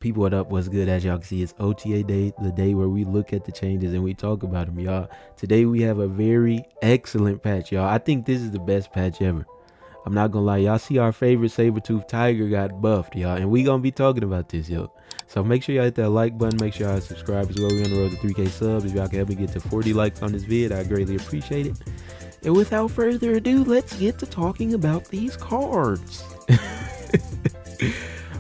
People, what up? What's good? As y'all can see, it's OTA day, the day where we look at the changes and we talk about them, y'all. Today we have a very excellent patch, y'all. I think this is the best patch ever. I'm not gonna lie, y'all see our favorite saber-tooth tiger got buffed, y'all, and we gonna be talking about this, yo. So make sure y'all hit that like button, make sure y'all subscribe as well. We on the road to 3K subs. If y'all can help me get to 40 likes on this vid, I greatly appreciate it. And without further ado, let's get to talking about these cards.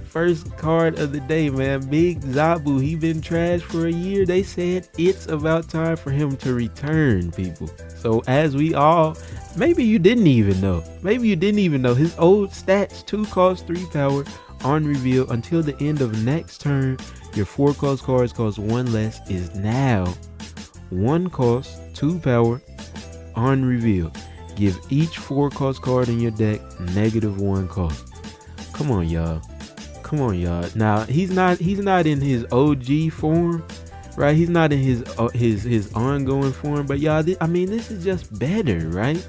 First card of the day, man. Big Zabu. He been trashed for a year. They said it's about time for him to return, people. So as we all, maybe you didn't even know. Maybe you didn't even know his old stats: 2 cost, 3 power on reveal until the end of next turn. Your 4 cost cards cost 1 less is now 1 cost, 2 power on reveal. Give each 4 cost card in your deck -1 cost. Come on, y'all. Come on, y'all. Now he's not in his OG form, right? He's not in his ongoing form. But y'all, I mean, this is just better, right?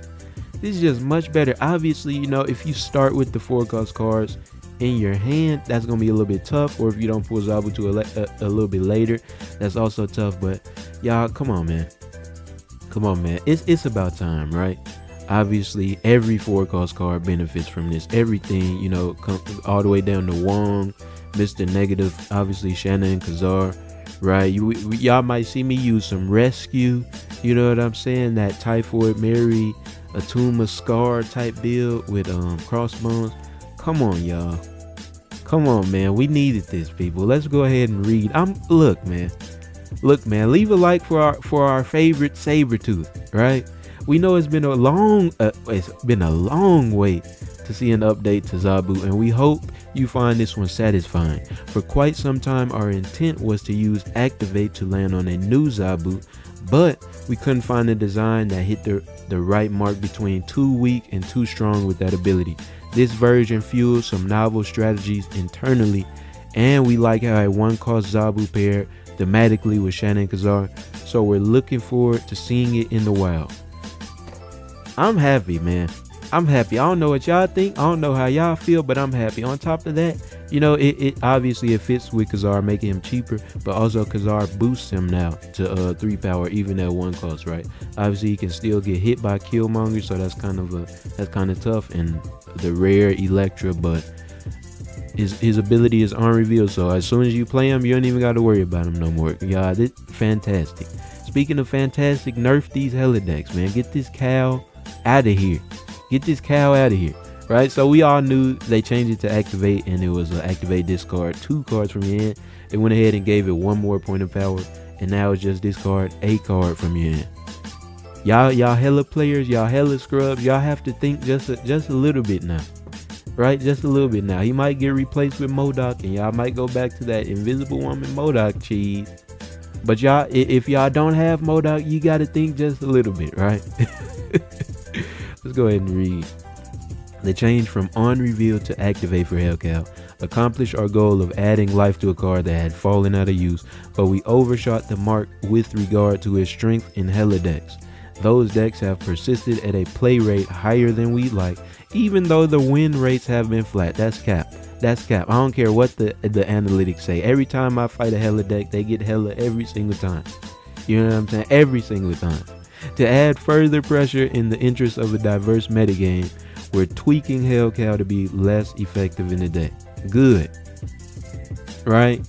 This is just much better. Obviously, you know, if you start with the 4 cost cards in your hand, that's gonna be a little bit tough. Or if you don't pull Zabu to a little bit later, that's also tough. But y'all, come on, man. Come on, man. It's about time, right? Obviously, every 4 cost card benefits from this. Everything, you know, all the way down to Wong, Mr. Negative, obviously Shannon and Kazar, right? Y'all might see me use some Rescue, you know what I'm saying? That Typhoid Mary, Atuma Scar type build with Crossbones. Come on, y'all. Come on, man. We needed this, people. Let's go ahead and read. Look, man. Look, man. Leave a like for our favorite Sabertooth, right? We know it's been a long wait to see an update to Zabu, and we hope you find this one satisfying. For quite some time, our intent was to use Activate to land on a new Zabu, but we couldn't find a design that hit the right mark between too weak and too strong with that ability. This version fuels some novel strategies internally, and we like how a 1 cost Zabu paired thematically with Shannon Kazar, so we're looking forward to seeing it in the wild. I'm happy, man. I'm happy. I don't know what y'all think. I don't know how y'all feel, but I'm happy. On top of that, you know, it obviously it fits with Kazar, making him cheaper, but also Kazar boosts him now to 3 power, even at 1 cost, right? Obviously, he can still get hit by Killmonger, so that's kind of tough. And the rare Electra, but his ability is on reveal, so as soon as you play him, you don't even got to worry about him no more. Yeah, this fantastic. Speaking of fantastic, nerf these Helidecks, man. Get this Cal out of here. Get this cow out of here, right? So we all knew they changed it to Activate, and it was an Activate discard 2 cards from your hand. They went ahead and gave it 1 more point of power, and now it's just discard a card from your hand. Y'all hella players, y'all hella scrubs, y'all have to think just a little bit now, right? Just a little bit now. He might get replaced with MODOK, and y'all might go back to that Invisible Woman MODOK cheese. But y'all, if y'all don't have MODOK, you gotta think just a little bit, right? Let's go ahead and read. The change from on reveal to Activate for Hellcow accomplished our goal of adding life to a card that had fallen out of use, but we overshot the mark with regard to its strength in Helidecks. Those decks have persisted at a play rate higher than we'd like, even though the win rates have been flat. That's cap. That's cap. I don't care what the analytics say. Every time I fight a Helideck, they get hella every single time. You know what I'm saying? Every single time. To add further pressure in the interest of a diverse metagame, we're tweaking Hellcow to be less effective in the deck. Good. Right?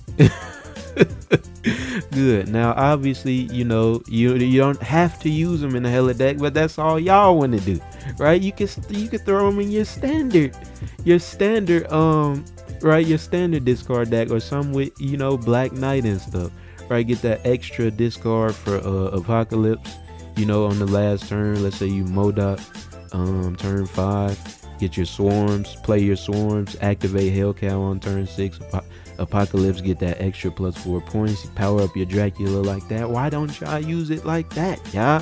Good. Now, obviously, you know, you don't have to use them in the Helideck, but that's all y'all want to do, right? You can throw them in your standard, right? Your standard discard deck, or some with, you know, Black Knight and stuff, right? Get that extra discard for Apocalypse. You know, on the last turn, let's say you MODOK, turn 5, get your swarms, play your swarms, activate Hellcow on turn 6, Apocalypse, get that extra +4 points, power up your Dracula like that. Why don't y'all use it like that, y'all?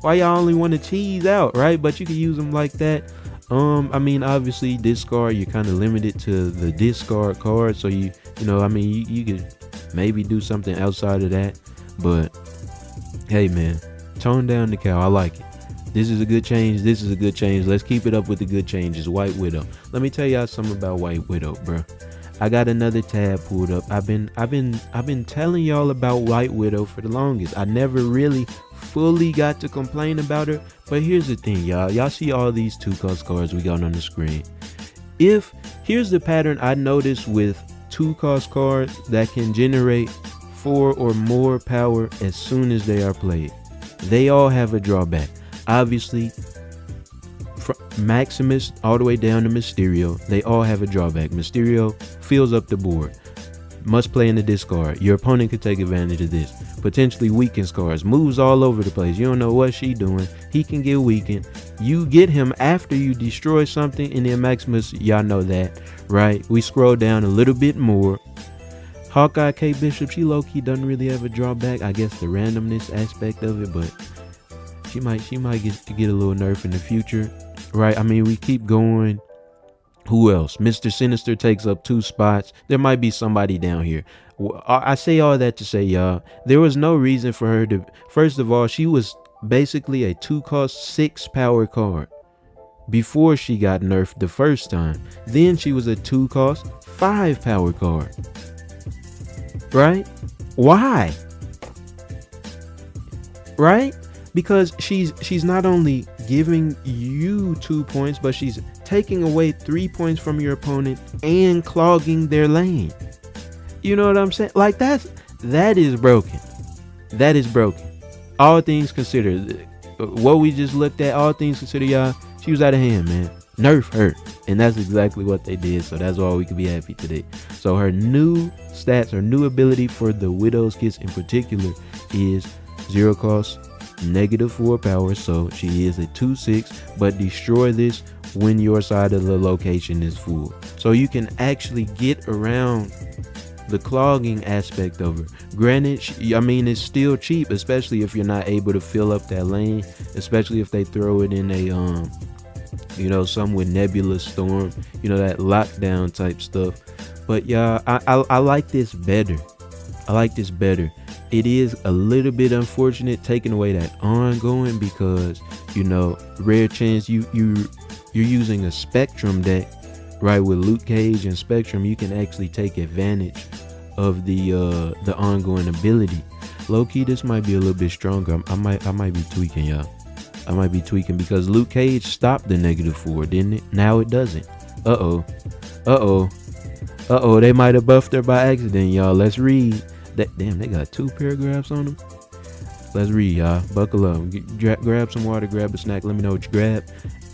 Why y'all only want to cheese out, right? But you can use them like that. I mean, obviously, discard, you're kind of limited to the discard card, so you know, I mean, you could maybe do something outside of that, but hey, man. Tone down the cow. I like it. This is a good change. This is a good change. Let's keep it up with the good changes. White Widow. Let me tell y'all something about White Widow, bro. I got another tab pulled up. I've been telling y'all about White Widow for the longest. I never really fully got to complain about her. But here's the thing, y'all. Y'all see all these 2-cost cards we got on the screen. Here's the pattern I noticed with 2-cost cards that can generate 4 or more power as soon as they are played. They all have a drawback. Obviously, from Maximus all the way down to Mysterio, they all have a drawback. Mysterio fills up the board. Must play in the discard. Your opponent could take advantage of this. Potentially weakens cards. Moves all over the place. You don't know what she doing. He can get weakened. You get him after you destroy something, and then Maximus, y'all know that, right? We scroll down a little bit more. Hawkeye K Bishop, she low-key doesn't really have a drawback. I guess the randomness aspect of it, but she might get a little nerf in the future, right? I mean, we keep going. Who else? Mr. Sinister takes up 2 spots. There might be somebody down here. I say all that to say, y'all, there was no reason for her to. First of all, she was basically a 2-cost 6 power card before she got nerfed the first time. Then she was a 2-cost 5 power card. Right? Why? Right? Because she's not only giving you 2 points, but she's taking away 3 points from your opponent and clogging their lane. You know what I'm saying? Like that is broken. That is broken. All things considered, what we just looked at, all things considered, y'all, she was out of hand, man. Nerf her. And that's exactly what they did. So that's why we can be happy today. So her new stats, her new ability for the Widow's Kiss in particular is 0 cost, -4 power. So she is a 2/6, but destroy this when your side of the location is full. So you can actually get around the clogging aspect of her. Granted, I mean, it's still cheap, especially if you're not able to fill up that lane, especially if they throw it in a some with Nebula Storm, that lockdown type stuff. But yeah, I like this better. I like this better. It is a little bit unfortunate taking away that ongoing because rare chance you're using a Spectrum deck, right? With Luke Cage and Spectrum, you can actually take advantage of the ongoing ability. Low key, this might be a little bit stronger. I might be tweaking, y'all. I might be tweaking because Luke Cage stopped the -4, didn't it? Now it doesn't. They might have buffed her by accident, y'all. Let's read. Damn, they got 2 paragraphs on them. Let's read, y'all. Buckle up. Grab some water, grab a snack. Let me know what you grab.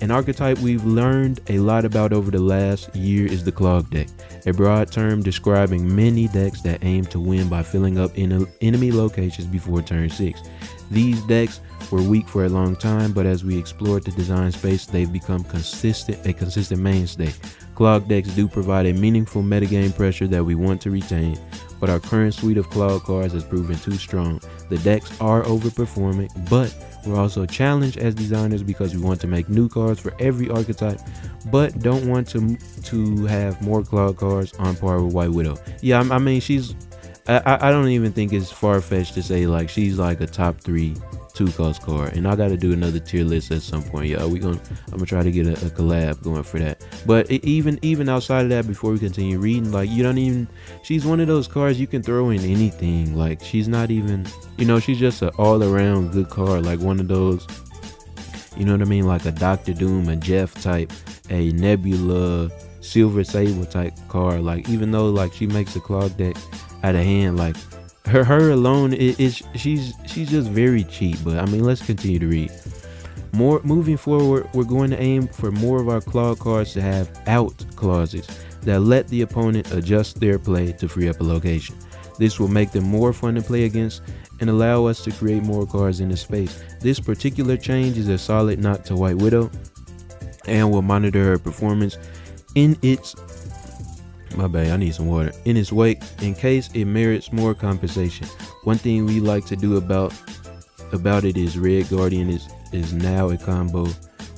An archetype we've learned a lot about over the last year is the Clog deck, a broad term describing many decks that aim to win by filling up enemy locations before turn 6. These decks were weak for a long time, but as we explored the design space, they've become a consistent mainstay. Clog decks do provide a meaningful metagame pressure that we want to retain, but our current suite of Clog cards has proven too strong. The decks are overperforming, but we're also challenged as designers because we want to make new cards for every archetype, but don't want to have more Clog cards on par with White Widow. Yeah, I mean, I don't even think it's far-fetched to say like she's like a top 3 2-cost card, and I got to do another tier list at some point, y'all. I'm gonna try to get a collab going for that. But even outside of that, before we continue reading, like she's one of those cards you can throw in anything. Like she's not even, she's just an all-around good card, like one of those, you know what I mean, like a Doctor Doom, a Jeff type, a Nebula, Silver Sable type card. Like even though like she makes a Clog deck out of hand, like her alone she's just very cheap. But I mean, let's continue to read. Moving forward, we're going to aim for more of our Clog cards to have out clauses that let the opponent adjust their play to free up a location. This will make them more fun to play against and allow us to create more cards in the space. This particular change is a solid knock to White Widow and will monitor her performance in its wake in case it merits more compensation. One thing we like to do about it is Red Guardian is now a combo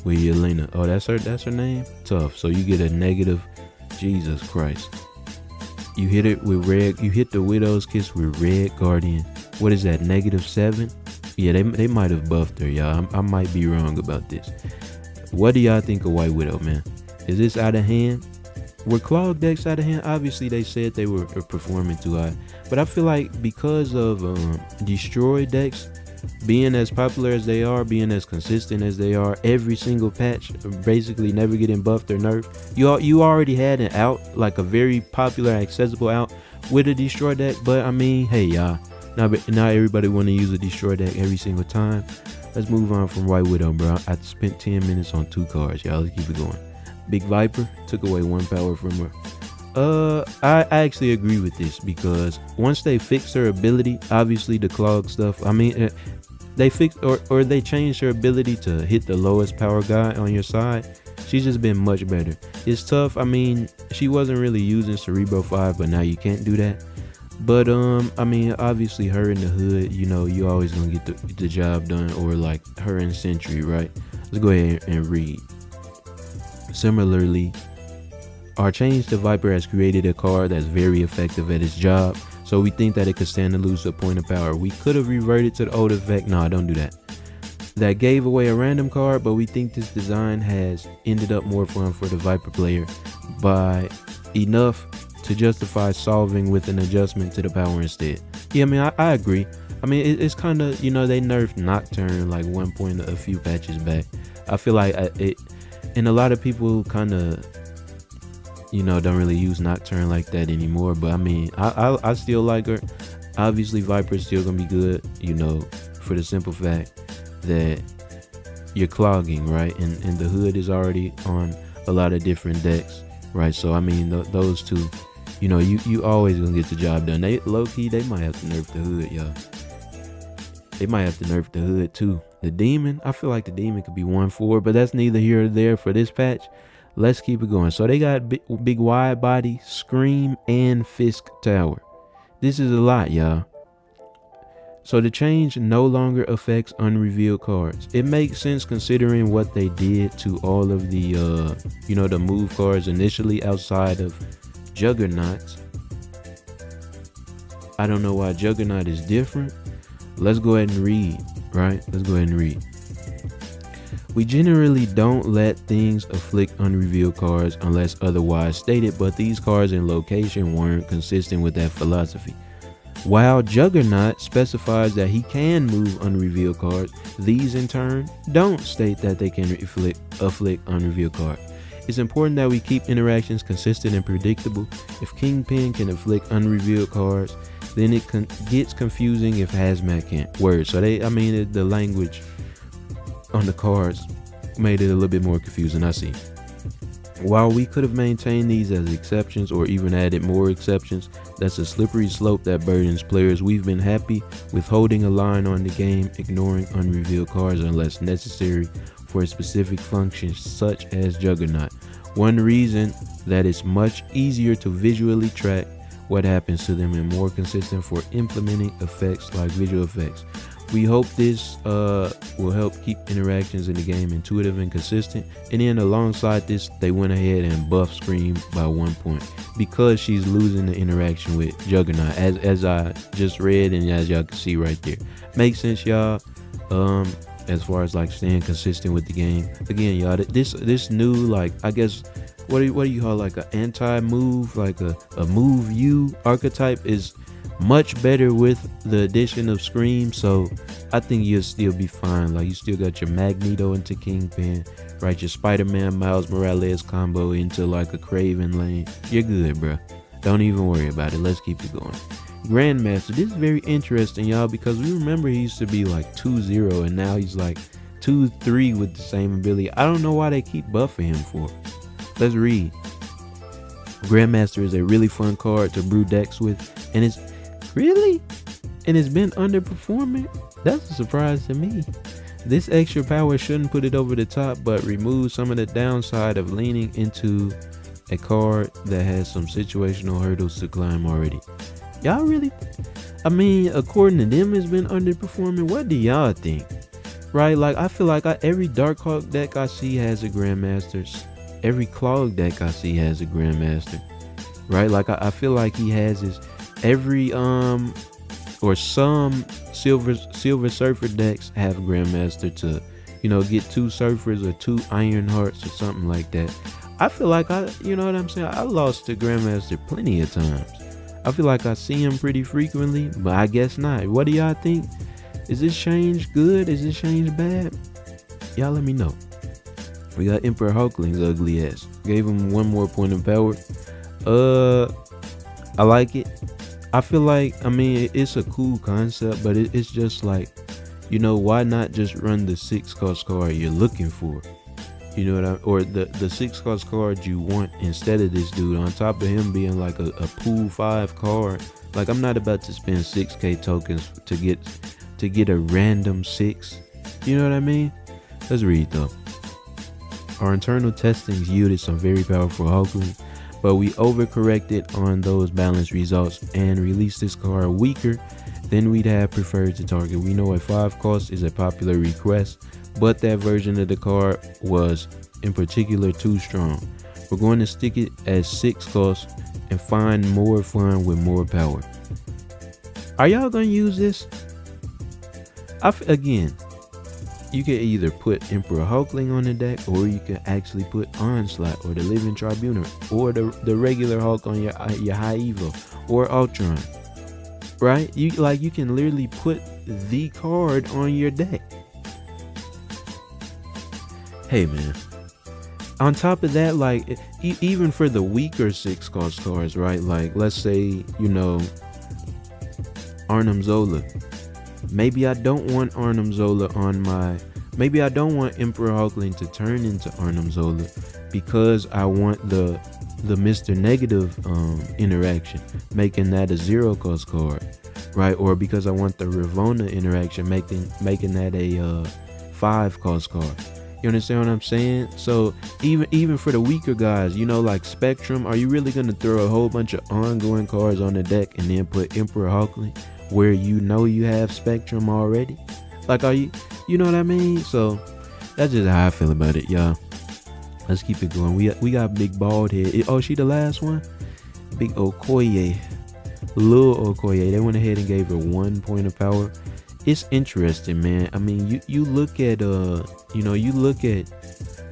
with Yelena. Oh, that's her name? Tough. So you get a negative. Jesus Christ. You hit it with red. You hit the Widow's Kiss with Red Guardian. What is that? -7? Yeah, they might have buffed her, y'all. I might be wrong about this. What do y'all think of White Widow, man? Is this out of hand? were clogged decks out of hand? Obviously, they said they were performing too high, but I feel like because of destroyed decks being as popular as they are, being as consistent as they are, every single patch basically never getting buffed or nerfed. You already had an out, like a very popular, accessible out with a destroy deck. But I mean, hey y'all, not everybody want to use a destroy deck every single time. Let's move on from White Widow, bro. I spent 10 minutes on 2 cards, y'all. Let's keep it going. Big Viper took away 1 power from her. I actually agree with this because once they fixed her ability, obviously the clog stuff, I mean, they fixed or they changed her ability to hit the lowest power guy on your side. She's just been much better. It's tough. I mean, she wasn't really using Cerebro 5, but now you can't do that. But I mean, obviously her in the hood, you know, you always gonna get the job done, or like her in Sentry, right? Let's go ahead and read. Similarly, our change to Viper has created a card that's very effective at its job, so we think that it could stand to lose a point of power. We could have reverted to the old effect. Nah, don't do that. That gave away a random card, but we think this design has ended up more fun for the Viper player by enough to justify solving with an adjustment to the power instead. Yeah, I mean, I agree. I mean, it's kind of, you know, they nerfed Nocturne like one point a few patches back. I feel like it, and a lot of people kind of, you know, don't really use Nocturne like that anymore. But I mean, I still like her. Obviously, Viper's still gonna be good, you know, for the simple fact that you're clogging, right? And the hood is already on a lot of different decks, right? So I mean, those two, you know, you always gonna get the job done. They low-key, they might have to nerf the hood, y'all. They might have to nerf the hood too. The demon, I feel like the demon could be 1-4, but that's neither here or there for this patch. Let's keep it going. So they got big wide body, Scream, and Fisk Tower. This is a lot, y'all. So the change no longer affects unrevealed cards. It makes sense considering what they did to all of the you know, the move cards initially outside of Juggernaut. I don't know why Juggernaut is different. Let's go ahead and read, right? Let's go ahead and read. We generally don't let things afflict unrevealed cards unless otherwise stated, but these cards in location weren't consistent with that philosophy. While Juggernaut specifies that he can move unrevealed cards, these in turn don't state that they can afflict unrevealed cards. It's important that we keep interactions consistent and predictable. If Kingpin can afflict unrevealed cards, then it gets confusing if Hazmat can't. Word. So I mean, the language on the cards made it a little bit more confusing, I see. While we could have maintained these as exceptions or even added more exceptions, that's a slippery slope that burdens players. We've been happy with holding a line on the game, ignoring unrevealed cards unless necessary for a specific function such as Juggernaut. One reason that it's much easier to visually track what happens to them and more consistent for implementing effects like visual effects. We hope this will help keep interactions in the game intuitive and consistent. And then alongside this, they went ahead and buffed Scream by 1 point because she's losing the interaction with Juggernaut, as I just read and as y'all can see right there. Makes sense, y'all. As far as like staying consistent with the game. Again, y'all, this new, like, I guess, what do you call, like, an anti-move, like a move you archetype is much better with the addition of Scream. So I think you'll still be fine. Like, you still got your Magneto into Kingpin, right? Your Spider-Man Miles Morales combo into like a Kraven lane. You're good, bro. Don't even worry about it. Let's keep it going. Grandmaster, this is very interesting, y'all, because we remember he used to be like 2-0 and now he's like 2-3 with the same ability. I don't know why they keep buffing him for. Let's read. Grandmaster is a really fun card to brew decks with, and it's been underperforming. That's a surprise to me. This extra power shouldn't put it over the top, but remove some of the downside of leaning into a card that has some situational hurdles to climb already. Y'all really, I mean, according to them, it's been underperforming. What do y'all think? Right? Like, I feel like every Darkhawk deck I see has a Grandmaster. Every Clog deck I see has a Grandmaster. Right? Like, I feel like he has his every or some Silver Surfer decks have Grandmaster to, you know, get 2 Surfers or 2 Iron Hearts or something like that. I feel like you know what I'm saying? I lost to Grandmaster plenty of times. I feel like I see him pretty frequently, but I guess not. What do y'all think? Is this change good? Is this change bad? Y'all let me know. We got Emperor Hulkling's ugly ass. Gave him one more point of power. I like it. I feel like, I mean, it's a cool concept, but it's just like, you know, why not just run the 6-cost card you're looking for? You know what or the 6-cost card you want instead of this dude, on top of him being like a pool 5 card. Like, I'm not about to spend 6k tokens to get a random 6. You know what I mean? Let's read though. Our internal testings yielded some very powerful Hulkling, but we overcorrected on those balanced results and released this card weaker than we'd have preferred to target. We know a 5 cost is a popular request, but that version of the card was in particular too strong. We're going to stick it as 6 cost and find more fun with more power. Are y'all gonna use this? Again, you can either put Emperor Hulkling on the deck, or you can actually put Onslaught or the Living Tribunal or the regular Hulk on your High Evo or Ultron. Right? You can literally put the card on your deck. Hey man. On top of that, like even for the weaker 6-cost cards, right? Like let's say, you know, Arnim Zola. Maybe I don't want Arnim Zola on my... Maybe I don't want Emperor Hulkling to turn into Arnim Zola because I want the Mr. Negative interaction, making that a 0-cost card, right? Or because I want the Ravonna interaction, making that a 5-cost card. You understand what I'm saying? So even for the weaker guys, you know, like Spectrum, are you really gonna throw a whole bunch of ongoing cards on the deck and then put Emperor Hulkling where you know you have Spectrum already? Like, are you know what I mean? So that's just how I feel about it, y'all. Let's keep it going. We got Big Bald Head. Oh, she the last one? Big Okoye. Lil Okoye. They went ahead and gave her 1 point of power. It's interesting, man. I mean, you look at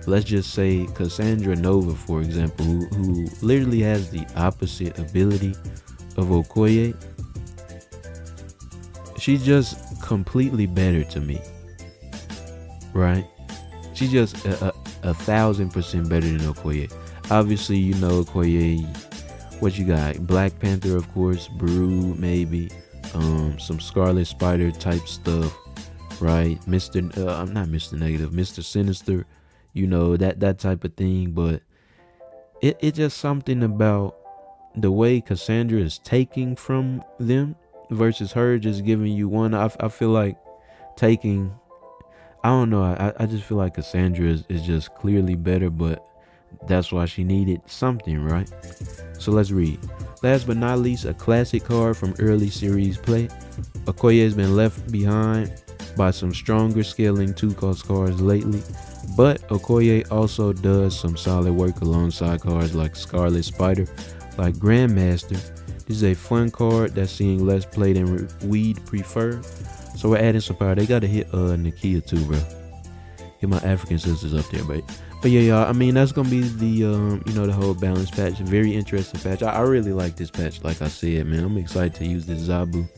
let's just say Cassandra Nova, for example, who literally has the opposite ability of Okoye. She's just completely better to me, right? She's just a 1000% better than Okoye. Obviously, you know Okoye. What you got? Black Panther, of course. Brood, maybe. Some Scarlet Spider type stuff, right? I'm not Mr. Negative, Mr. Sinister. You know, that type of thing. But it's just something about the way Cassandra is taking from them versus her just giving you one. I feel like taking, I don't know, I just feel like Cassandra is just clearly better, but that's why she needed something, right? So let's read. Last but not least, a classic card from early series play. Okoye has been left behind by some stronger scaling 2-cost cards lately, but Okoye also does some solid work alongside cards like Scarlet Spider, like Grandmaster. This is a fun card that's seeing less play than we'd prefer. So we're adding some power. They gotta hit Nakia too, bro. Get my African sisters up there, but yeah, y'all. I mean, that's gonna be the the whole balance patch. Very interesting patch. I really like this patch. Like I said, man, I'm excited to use this Zabu.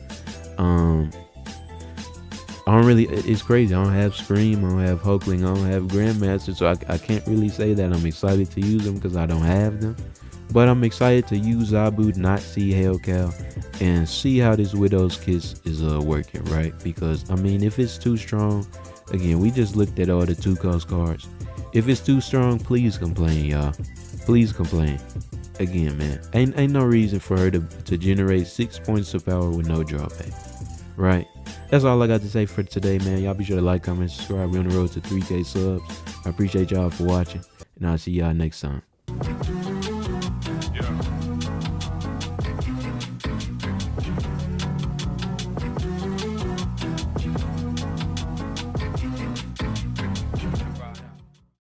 It's crazy. I don't have Scream, I don't have Hulkling, I don't have Grandmaster, so I can't really say that I'm excited to use them because I don't have them. But I'm excited to use Zabu, not see Hellcow, and see how this Widow's Kiss is working, right? Because, I mean, if it's too strong, again, we just looked at all the 2-cost cards. If it's too strong, please complain, y'all. Please complain. Again, man, ain't no reason for her to generate 6 points of power with no drawback, right? That's all I got to say for today, man. Y'all be sure to like, comment, subscribe. We're on the road to 3K subs. I appreciate y'all for watching, and I'll see y'all next time.